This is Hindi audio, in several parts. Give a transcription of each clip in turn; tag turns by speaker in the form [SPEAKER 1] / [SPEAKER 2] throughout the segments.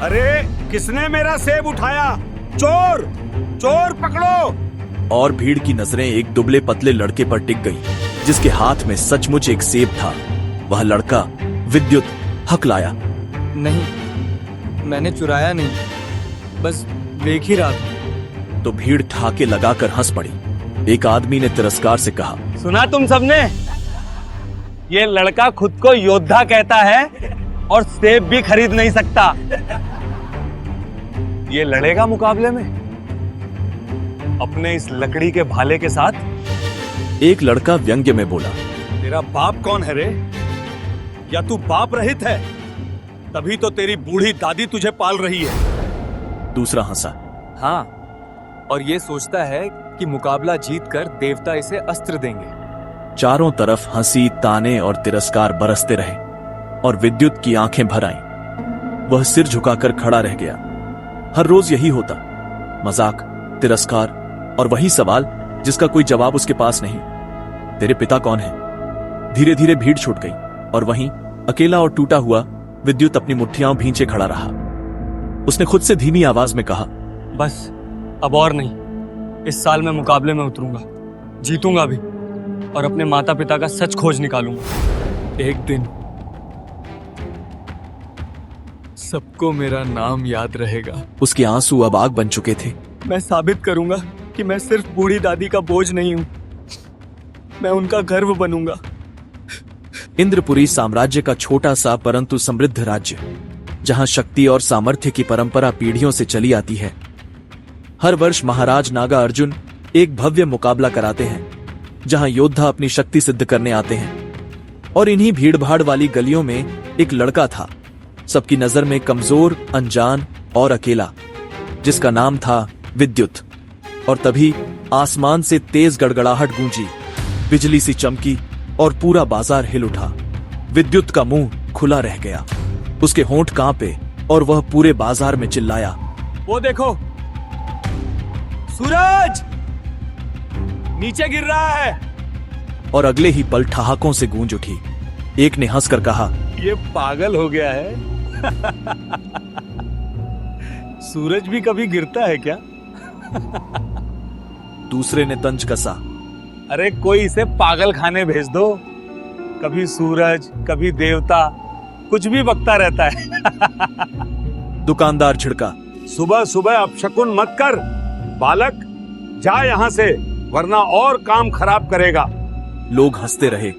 [SPEAKER 1] अरे किसने मेरा सेब उठाया? चोर, चोर पकड़ो।
[SPEAKER 2] और भीड़ की नजरें एक दुबले पतले लड़के पर टिक गई, जिसके हाथ में सचमुच एक सेब था। वह लड़का विद्युत हकलाया।
[SPEAKER 3] नहीं, मैंने चुराया नहीं, बस देख ही रहा था।
[SPEAKER 2] तो भीड़ ठाके लगाकर हंस पड़ी। एक आदमी ने तिरस्कार से कहा,
[SPEAKER 4] सुना तुम सबने? ये लड़का खुद को योद्धा कहता है और सेब भी खरीद नहीं सकता। ये लड़ेगा मुकाबले में अपने इस लकड़ी के भाले के साथ।
[SPEAKER 2] एक लड़का व्यंग्य में बोला,
[SPEAKER 1] तेरा बाप कौन है रे? या तू बाप रहित है? तभी तो तेरी बूढ़ी दादी तुझे पाल रही है।
[SPEAKER 2] दूसरा हंसा।
[SPEAKER 3] हाँ, और ये सोचता है कि मुकाबला जीतकर देवता इसे अस्त्र देंगे।
[SPEAKER 2] चारों तरफ हंसी, ताने और तिरस्कार बरसते रहे और विद्युत की आंखें भर आईं। वह सिर झुकाकर खड़ा रह गया। हर रोज यही होता, मजाक, तिरस्कार और वही सवाल जिसका कोई जवाब उसके पास नहीं। तेरे पिता कौन है? धीरे धीरे भीड़ छूट गई और वहीं अकेला और टूटा हुआ विद्युत अपनी मुट्ठियां भींचे खड़ा रहा। उसने खुद से धीमी आवाज में कहा,
[SPEAKER 3] बस अब और नहीं। इस साल मैं मुकाबले में उतरूंगा, जीतूंगा भी और अपने माता पिता का सच खोज निकालूंगा। एक दिन सबको मेरा नाम याद रहेगा।
[SPEAKER 2] उसके आंसू अब आग बन चुके थे।
[SPEAKER 3] मैं साबित करूंगा कि मैं सिर्फ बूढ़ी दादी का बोझ नहीं हूं, मैं उनका गर्व बनूंगा।
[SPEAKER 2] इंद्रपुरी साम्राज्य का छोटा सा परंतु समृद्ध राज्य, जहां शक्ति और सामर्थ्य की परंपरा पीढ़ियों से चली आती है। हर वर्ष महाराज नागा अर्जुन एक भव्य मुकाबला कराते हैं, जहां योद्धा अपनी शक्ति सिद्ध करने आते हैं। और इन्हीं भीड़भाड़ वाली गलियों में एक लड़का था, सबकी नजर में कमजोर, अनजान और अकेला, जिसका नाम था विद्युत। और तभी आसमान से तेज गड़गड़ाहट गूंजी, बिजली सी चमकी और पूरा बाजार हिल उठा। विद्युत का मुंह खुला रह गया, उसके होंठ कांपे और वह पूरे बाजार में चिल्लाया,
[SPEAKER 1] वो देखो, सूरज नीचे गिर रहा है।
[SPEAKER 2] और अगले ही पल ठहाकों से गूंज उठी। एक ने हंसकर कहा,
[SPEAKER 1] ये पागल हो गया है। सूरज भी कभी गिरता है क्या?
[SPEAKER 2] दूसरे ने तंज कसा,
[SPEAKER 4] अरे कोई इसे पागल खाने भेज दो। कभी सूरज, कभी देवता, कुछ भी बकता रहता है।
[SPEAKER 2] दुकानदार छिड़का,
[SPEAKER 1] सुबह सुबह अपशकुन मत कर बालक, जा यहां से, वरना और काम खराब करेगा।
[SPEAKER 2] लोग हंसते रहे।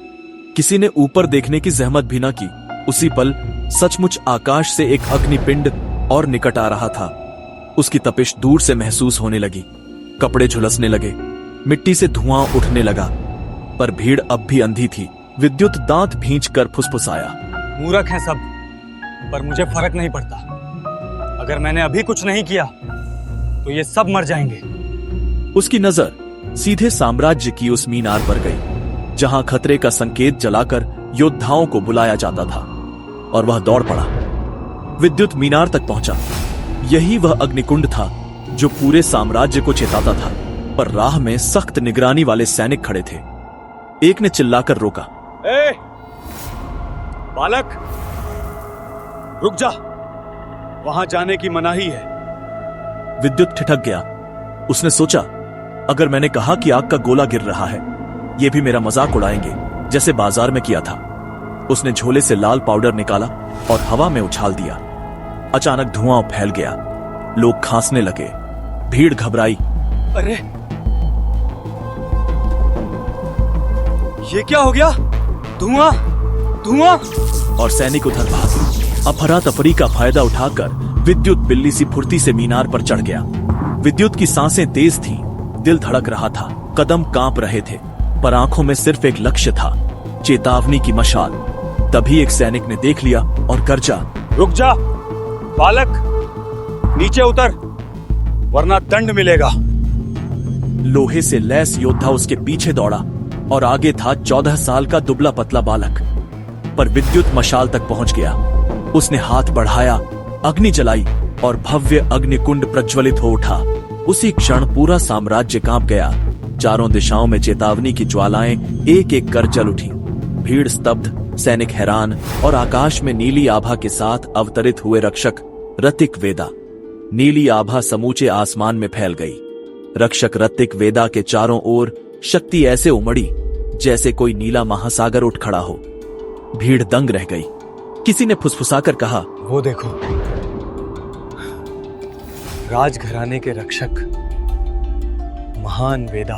[SPEAKER 2] किसी ने ऊपर देखने की जहमत भी न की। उसी पल सचमुच आकाश से एक अग्निपिंड और निकट आ रहा था। उसकी तपिश दूर से महसूस होने लगी। कपड़े झुलसने लगे, मिट्टी से धुआं उठने लगा। पर भीड़ अब भी अंधी थी। विद्युत दांत भींचकर फुसफुसाया,
[SPEAKER 3] मूर्ख हैं सब, पर मुझे फर्क नहीं पड़ता। अगर मैंने अभी कुछ नहीं किया तो ये सब मर जाएंगे।
[SPEAKER 2] उसकी नजर सीधे साम्राज्य की उस मीनार पर गई, जहां खतरे का संकेत जलाकर योद्धाओं को बुलाया जाता था। और वह दौड़ पड़ा। विद्युत मीनार तक पहुंचा। यही वह अग्निकुंड था जो पूरे साम्राज्य को चेताता था। पर राह में सख्त निगरानी वाले सैनिक खड़े थे। एक ने चिल्लाकर रोका,
[SPEAKER 1] ए, बालक, रुक जा, वहां जाने की मनाही है।
[SPEAKER 2] विद्युत ठिठक गया। उसने सोचा, अगर मैंने कहा कि आग का गोला गिर रहा है, ये भी मेरा मजाक उड़ाएंगे, जैसे बाजार में किया था। उसने झोले से लाल पाउडर निकाला और हवा में उछाल दिया। अचानक धुआं फैल गया। लोग खांसने लगे। भीड़ घबराई।
[SPEAKER 3] अरे ये क्या हो गया? धुआं, धुआं!
[SPEAKER 2] और सैनिक उधर भागे। अफरा तफरी का फायदा उठाकर विद्युत बिल्ली सी फुर्ती से मीनार पर चढ़ गया। विद्युत की सांसें तेज थीं, दिल धड़क रहा था, कदम कांप रहे थे, पर आंखों में सिर्फ एक लक्ष्य था, चेतावनी की मशाल। तभी एक सैनिक ने देख लिया और गर्जा,
[SPEAKER 1] रुक जा बालक, नीचे उतर, वरना दंड मिलेगा।
[SPEAKER 2] लोहे से लैस योद्धा उसके पीछे दौड़ा और आगे था 14 साल का दुबला पतला बालक। पर विद्युत मशाल तक पहुंच गया। उसने हाथ बढ़ाया, अग्नि जलाई और भव्य अग्निकुंड प्रज्वलित हो उठा। उसी क्षण पूरा साम्राज्य कांप गया। चारों दिशाओं में चेतावनी की ज्वालाएं एक एक कर जल उठी। भीड़ स्तब्ध, सैनिक हैरान और आकाश में नीली आभा के साथ अवतरित हुए रक्षक ऋतिक वेदा। नीली आभा समूचे आसमान में फैल गई। रक्षक ऋतिक वेदा के चारों ओर शक्ति ऐसे उमड़ी जैसे कोई नीला महासागर उठ खड़ा हो। भीड़ दंग रह गई। किसी ने फुसफुसाकर कहा,
[SPEAKER 3] वो देखो, राजघराने के रक्षक महान वेदा।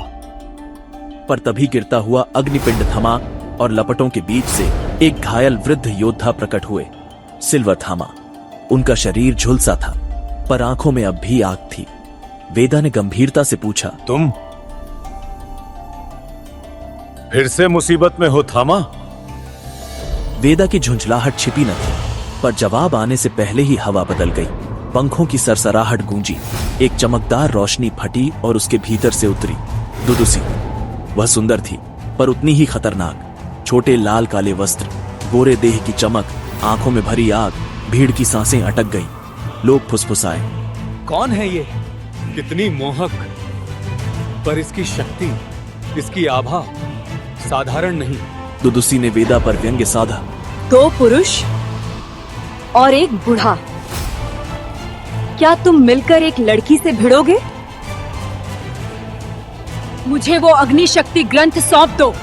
[SPEAKER 2] पर तभी गिरता हुआ अग्निपिंड थमा और लपटों के बीच से एक घायल वृद्ध योद्धा प्रकट हुए। सिल्वर थामा। उनका शरीर झुलसा था, पर आंखों में अब भी आग थी। वेदा ने गंभीरता से पूछा,
[SPEAKER 1] तुम फिर से मुसीबत में हो थामा?
[SPEAKER 2] वेदा की झुंझलाहट छिपी न थी, पर जवाब आने से पहले ही हवा बदल गई। पंखों की सरसराहट गूंजी। एक चमकदार रोशनी फटी और उसके भीतर से उतरी दुदुसी। वह सुंदर थी, पर उतनी ही खतरनाक। छोटे लाल काले वस्त्र, गोरे देह की चमक, आंखों में भरी आग। भीड़ की सांसें अटक गईं। लोग फुसफुसाए,
[SPEAKER 1] कौन है ये? कितनी मोहक, पर इसकी शक्ति, इसकी आभा साधारण नहीं।
[SPEAKER 2] दुदुसी ने वेदा पर व्यंग्य साधा।
[SPEAKER 5] 2 पुरुष और एक बूढ़ा, क्या तुम मिलकर एक लड़की से भिड़ोगे? मुझे वो अग्नि शक्ति ग्रंथ सौंप दो,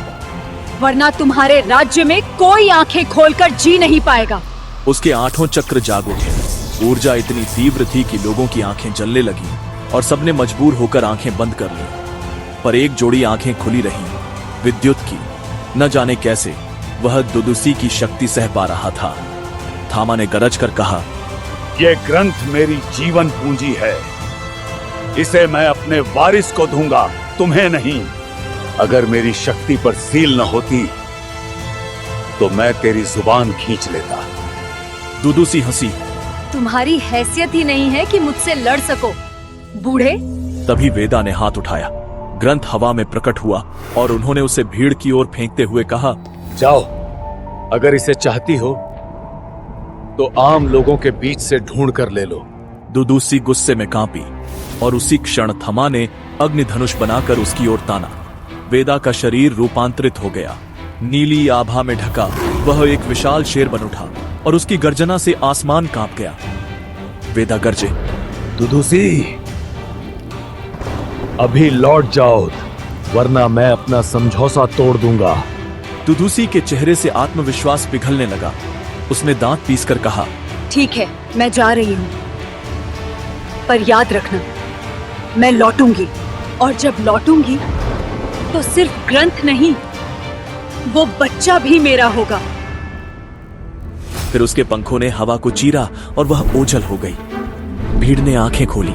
[SPEAKER 5] वरना तुम्हारे राज्य में कोई आंखें खोलकर जी नहीं पाएगा।
[SPEAKER 2] उसके 8 चक्र जाग उठे। ऊर्जा इतनी तीव्र थी कि लोगों की आंखें जलने लगी और सबने मजबूर होकर आंखें बंद कर ली। पर एक जोड़ी आंखें खुली रहीं, विद्युत की। न जाने कैसे वह दुदुसी की शक्ति सह पा रहा था। थामा ने गरज कर कहा,
[SPEAKER 4] ये ग्रंथ मेरी जीवन पूंजी है। इसे मैं अपने वारिस को दूंगा, तुम्हें नहीं। अगर मेरी शक्ति पर सील न होती तो मैं तेरी जुबान खींच लेता।
[SPEAKER 2] दुदुसी हंसी।
[SPEAKER 5] तुम्हारी हैसियत ही नहीं है कि मुझसे लड़ सको, बूढ़े।
[SPEAKER 2] तभी वेदा ने हाथ उठाया। ग्रंथ हवा में प्रकट हुआ और उन्होंने उसे भीड़ की ओर फेंकते हुए कहा,
[SPEAKER 1] जाओ, अगर इसे चाहती हो तो आम लोगों के बीच से ढूंढ कर ले लो।
[SPEAKER 2] दुदुसी गुस्से में कांपी और उसी क्षण थमा ने अग्निधनुष बनाकर उसकी ओर ताना। वेदा का शरीर रूपांतरित हो गया। नीली आभा में ढका वह एक विशाल शेर बन उठा और उसकी गर्जना से आसमान कांप गया। वेदा गरजे,
[SPEAKER 1] दुदुसी, अभी लौट जाओ, वरना मैं अपना समझौता तोड़ दूंगा।
[SPEAKER 2] दुदुसी के चेहरे से आत्मविश्वास पिघलने लगा। उसने दांत पीसकर कहा,
[SPEAKER 5] ठीक है, मैं जा रही हूँ, पर याद रखना, मैं लौटूंगी। और जब लौटूंगी तो सिर्फ ग्रंथ नहीं, वो बच्चा भी मेरा होगा।
[SPEAKER 2] फिर उसके पंखों ने हवा को चीरा और वह ओझल हो गई। भीड़ ने आंखें खोली।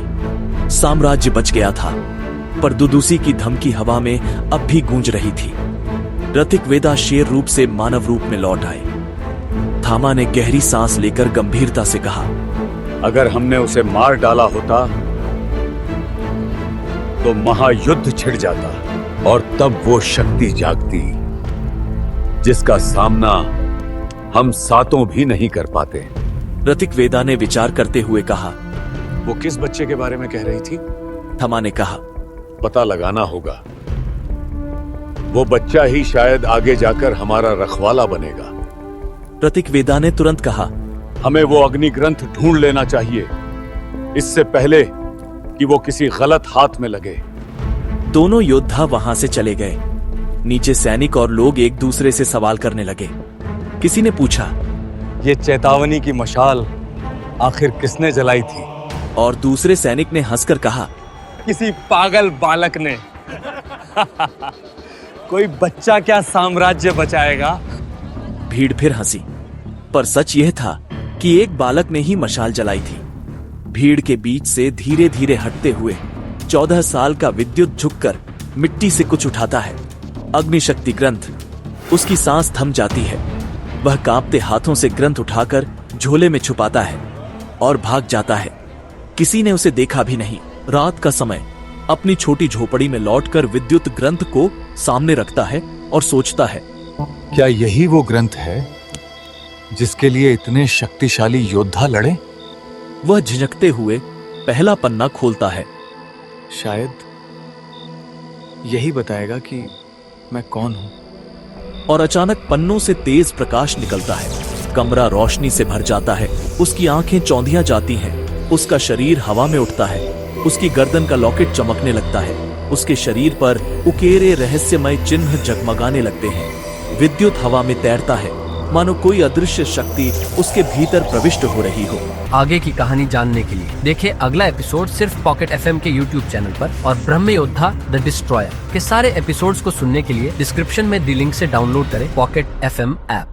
[SPEAKER 2] साम्राज्य बच गया था, पर दुदुसी की धमकी हवा में अब भी गूंज रही थी। ऋतिक वेदा शेर रूप से मानव रूप में लौट आए। थामा ने गहरी सांस लेकर गंभीरता से कहा,
[SPEAKER 4] अगर हमने उसे मार डाला होता तो महायुद्ध छिड़ जाता और तब वो शक्ति जागती जिसका सामना हम सातों भी नहीं कर पाते।
[SPEAKER 2] ऋतिक वेदा ने विचार करते हुए कहा,
[SPEAKER 1] वो किस बच्चे के बारे में कह रही थी?
[SPEAKER 2] थमा ने कहा,
[SPEAKER 1] पता लगाना होगा। वो बच्चा ही शायद आगे जाकर हमारा रखवाला बनेगा।
[SPEAKER 2] ऋतिक वेदा ने तुरंत कहा,
[SPEAKER 4] हमें वो अग्नि ग्रंथ ढूंढ लेना चाहिए, इससे पहले कि वो किसी गलत हाथ में लगे।
[SPEAKER 2] दोनों योद्धा वहां से चले गए। नीचे सैनिक और लोग एक दूसरे से सवाल करने लगे। किसी ने पूछा,
[SPEAKER 3] ये चेतावनी की मशाल आखिर किसने जलाई थी?
[SPEAKER 2] और दूसरे सैनिक ने हंसकर कहा,
[SPEAKER 3] किसी पागल बालक ने। कोई बच्चा क्या साम्राज्य बचाएगा?
[SPEAKER 2] भीड़ फिर हंसी। पर सच यह था कि एक बालक ने ही मशाल जलाई थी। भीड़ के बीच से धीरे धीरे हटते हुए 14 साल का विद्युत झुककर मिट्टी से कुछ उठाता है। अग्निशक्ति ग्रंथ। उसकी सांस थम जाती है। वह कांपते हाथों से ग्रंथ उठाकर झोले में छुपाता है और भाग जाता है। किसी ने उसे देखा भी नहीं। रात का समय अपनी छोटी झोपड़ी में लौटकर विद्युत ग्रंथ को सामने रखता है और सोचता है,
[SPEAKER 1] क्या यही वो ग्रंथ है जिसके लिए इतने शक्तिशाली योद्धा लड़े?
[SPEAKER 2] वह झिझकते हुए पहला पन्ना खोलता है।
[SPEAKER 3] शायद यही बताएगा कि मैं कौन हूं।
[SPEAKER 2] और अचानक पन्नों से तेज प्रकाश निकलता है। कमरा रोशनी से भर जाता है। उसकी आंखें चौंधियां जाती हैं, उसका शरीर हवा में उठता है, उसकी गर्दन का लॉकेट चमकने लगता है, उसके शरीर पर उकेरे रहस्यमय चिन्ह जगमगाने लगते हैं। विद्युत हवा में तैरता है, मानो कोई अदृश्य शक्ति उसके भीतर प्रविष्ट हो रही हो।
[SPEAKER 6] आगे की कहानी जानने के लिए देखें अगला एपिसोड सिर्फ पॉकेट एफएम के यूट्यूब चैनल पर, और ब्रह्म योद्धा द डिस्ट्रॉयर के सारे एपिसोड्स को सुनने के लिए डिस्क्रिप्शन में दी लिंक से डाउनलोड करें पॉकेट एफएम ऐप।